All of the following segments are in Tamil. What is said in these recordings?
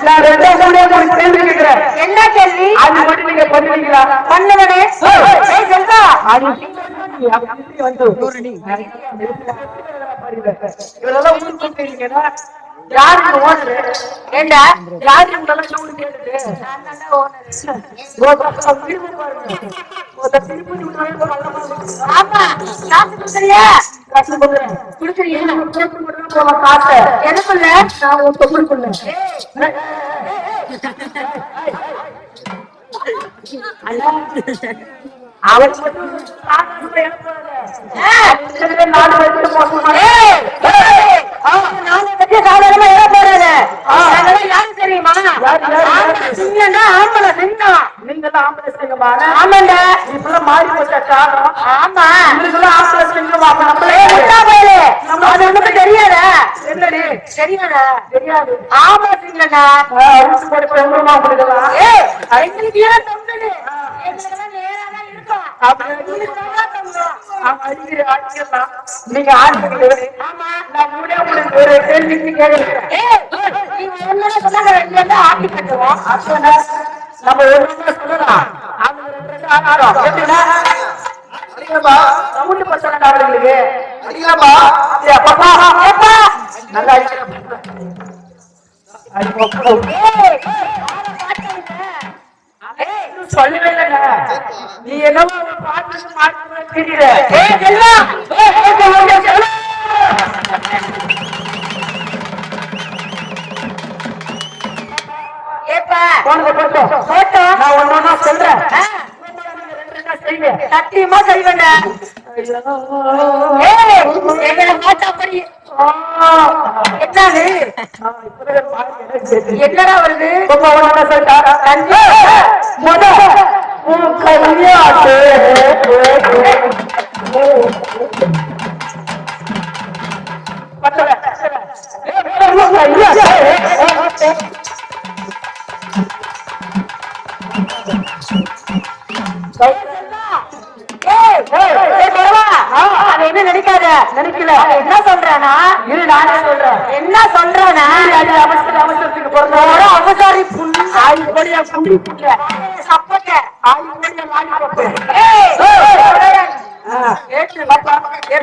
நான் ரெண்டாவது ஒரு கேள்வி கேட்கிறேன். என்ன கேள்வி? அது மட்டும் நீங்க பண்ணுவீங்களா? பண்ணுவனே. செல்வா இவரெல்லாம் ஊருக்கு கூப்பிட்டீங்கன்னா யாருக்கு ஓனரு? ஏண்டா யாருக்கு ஊருக்கு கேட்டுட்டு ஆமா காசு கொடுக்குறியா? காசு கொடுக்குறேன். கொடுக்குறியா? காசை எனக்குள்ள நான் உன் தொகுப்புள்ள அவன் தெரியுமா? ஆமாண்டா இப்பெல்லாம் மாறி போச்சா காலம்? ஆமா ஆம்பளை சிங்கம் தெரியாதா? என்னடி தெரியாதா? தெரியாது. ஆமா சிங்கண்ணா எங்களுக்கு ஏன் தொங்குது? எங்களுக்கெல்லாம் நேராதான் இருக்கும். நீங்க ஆண்கள் ஆமா நான் கூட உங்களுக்கு ஒரு கேள்விக்கு கேட்கிறேன். நீங்க என்ன சொன்னாங்க? ரெண்டு வந்து ஆட்டி கட்டுவோம். நம்ம ஒண்ணு சொல்லலாம். அவங்க ரெண்டு ஆனாரம் எப்படின்னா சவுண்டு பசங்க அவர்களுக்கு அடிக்கலாமா? நல்லா சொல்லவே இல்லைங்க. நீ என்னவோ பாட்டு மாட்டு தெரியல. நான் ஒன்னொன்னா சொல்றேன். சத்தியமா செய்வேன். என்னடா வருது? என்ன நினைக்காத நினைக்கல. என்ன சொல்றானா? இது நானே சொல்றேன். என்ன சொல்றானா? அவசரத்துக்கு பிறந்த அவசாரி புண்ணு ஆயிப்படியா புண்ணி புண்ண சப்பட்ட ஆயிப்படியா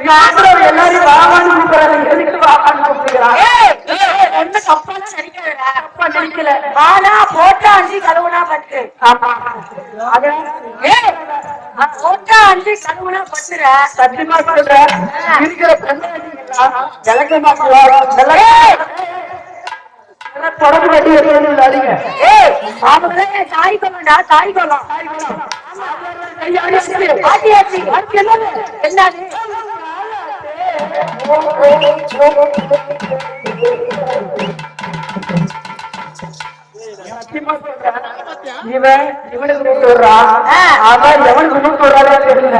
லாலிபப்பு எல்லாரும் வாவான்னு கூப்பிடுறாங்க. எதுக்கு வாவான்னு கூப்பிடுறாங்க? ஒண்ணு தப்பாலாம் நினைக்கிறா. தப்பா நினைக்கல. ஆனா போட்டா அஞ்சு கழுவுனா பட்டு. ஆமா போட்டா அஞ்சு கழுவுனா பட்டுற. சத்தியமா சொல்றேன். இருக்கிற தொடர்பு கட்டி அடிங்க. தாய் கொள்ளா தாய் கொள்ளம் என்னது? இவன் இவனுக்கு நூற்று விடுறான். அவன் எவனுக்கு நூற்று விடுறாரோ தெரியல.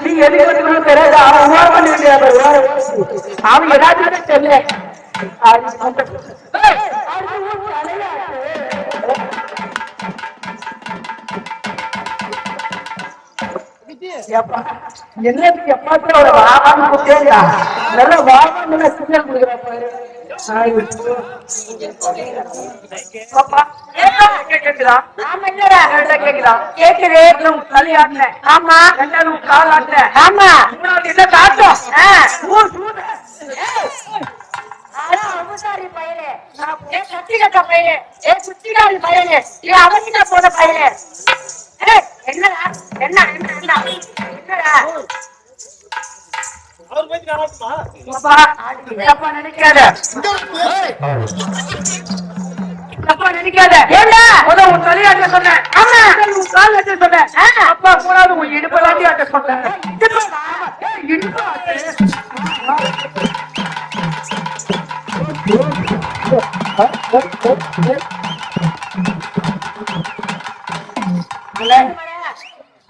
நீ எதுக்கு தெரியாது. அவன் அவன் ஏதாச்சும் தெரியல. என்னத்துக்கு எப்பாச்சும் அவரை வாவான்னு கூப்பிட்டேன். நல்ல வாவான்னு சிக்னல் கொடுக்குறான் பாரு. கேக்குதா? ஆமா இல்லடா கேக்குதா? கேக்குது. தலை ஆட்டினேன். ஆமா ரெண்டாவது கால் ஆட்டினேன். ஆமா மூணாவது என்ன காட்டும்? அவசாரி பையனே, கத்தி கட்ட பையனே, சுத்திகாரி பையனே, அவசிட்ட போன பையனே. என்னடா என்ன என்ன என்னடா நினைக்காத ஏண்டா உன் தலையாட்ட சொன்னேன். ஆமா உன் கால் ஆட்ட சொன்னேன். அப்பா போனாது உன் இடுப்பலாட்டி ஆட்ட சொன்னேன். இடுப்பு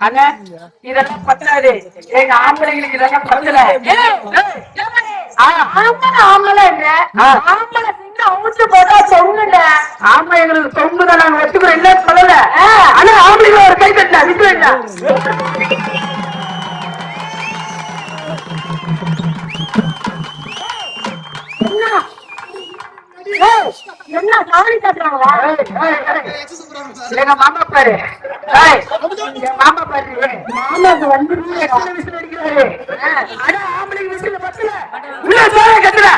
அண்ணா இதெல்லாம் பத்தாது. எங்க ஆம்பளைங்களுக்கு இதெல்லாம் பத்தல. ஆம்பளை அவுத்து போட்டா சொங்குல. ஆமா எங்களுக்கு சொங்குதான். நாங்க வச்சுக்கிறோம். இல்ல சொல்லல. ஆனா ஆம்பளைங்க ஒரு கை கட்டா விட்டுருங்க. என்ன சாணி கட்டுறாங்களா? எங்க மாமா பாரு, என் மாமா பாரு, மாமாக்கு வந்து எத்தனை விசில் அடிக்கிறாரு. ஆனா ஆம்பளைக்கு விசில் பத்தல, உள்ள சோழ கத்துற.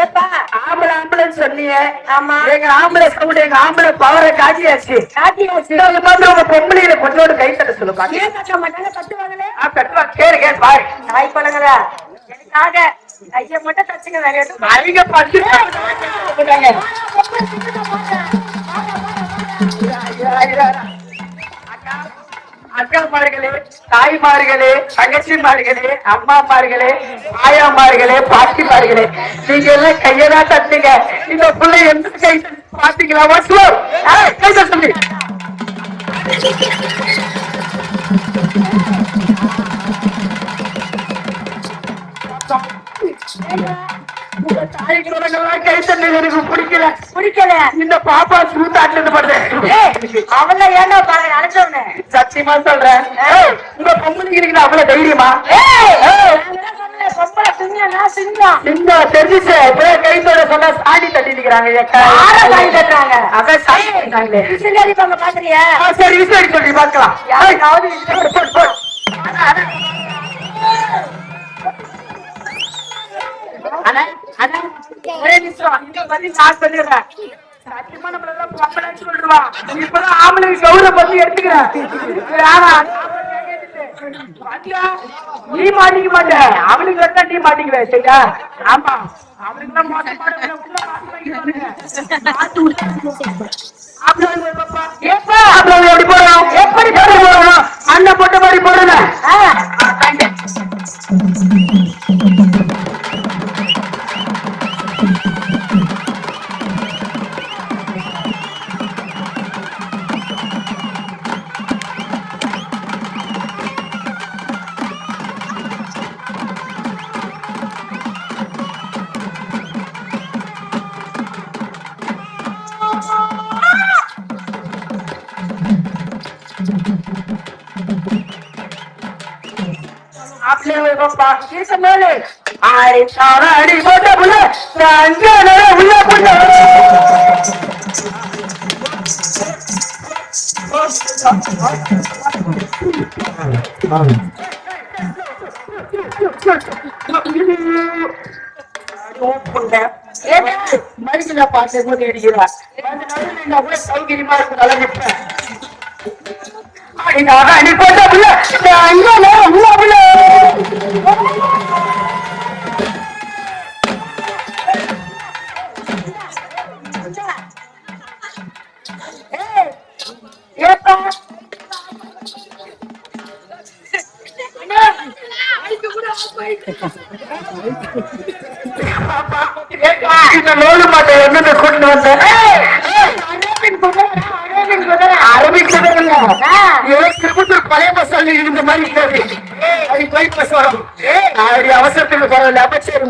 ஏப்பா ஆம்பளை ஆம்பளைன்னு சொன்னீங்க. ஆமா எங்க ஆம்பளை சவுண்ட், எங்க ஆம்பளை பவரை காட்டியாச்சு. காட்டியாச்சு. இதை பார்த்து உங்க பொம்பளையில கொஞ்சோடு கை தட்ட சொல்லு பாக்க. ஏன் கட்ட மாட்டாங்க? கட்டுவாங்களே. கட்டுவா, கேளு கேளு பாரு. தாய் பழங்களா எனக்காக கையை மட்டும் தச்சுங்க, வேற எதுவும் அவங்க பத்து அக்காமார்களே, தாய்மார்களே, தங்கச்சிமார்களே, அம்மாமார்களே, ஆயாமார்களே, பாட்டிமார்களே, நீங்க எல்லாம் கையதான் தட்டுங்க. இந்த பிள்ளை எந்த கை பாத்தீங்களா? வசூல் கை தட்டுங்க. கை தட்டு எனக்கு பிடிக்கல பிடிக்கல. இந்த பாப்பா சூத்தாட்டு பண்றேன். அவள ஏன்னா பாரு அழைச்சவனே. சத்தியமா சொல்றேன், உங்க பொம்பளைக்கு இருக்கிற அவ்வளவு தைரியமா? பொம்பளை சிங்கம்னா சிங்கம். இந்த தெரிஞ்சிச்சு கை தோட சொன்னா சாடி தட்டி நிக்கிறாங்க. சாணி கட்டுறாங்க. அதான் சாடி தட்டினாங்களே. விசில் அடிப்பாங்க பாக்குறியா? சரி விசில் அடி சொல்லி பார்க்கலாம். யாருக்காவது ஒரே நிமிஷம், இங்க வந்து நான் சொல்லிடுறேன். சத்தியமா நம்மளெல்லாம் பொம்பளைன்னு சொல்லிடுவான். இப்பதான் ஆம்பளைக்கு கௌரவ பத்தி எடுத்துக்கிறேன். ஆனா நீ மாட்டிக்க மாட்ட, அவனுக்கு வந்தா நீ மாட்டிக்குவேன். சரியா? ஆமா, அவனுக்கு எல்லாம் எப்படி போடணும், எப்படி போடணும், அண்ணன் போட்ட மாதிரி போடணும். அடி போட்ட புள்ள உள்ள புள்ள மனுஷன பார்த்து போது அடிக்கிறா. சௌகரியமா இருக்கும். அடி போட்ட புள்ள உள்ள புள்ள லோடு மாட்டை என்ன கொண்டு வந்தேன். அரபிக் திருப்பத்தூர் பழைய பஸ் இருந்த மாதிரி பஸ் வரும். அவசரத்துக்கு பரவாயில்ல. அப்ப சரி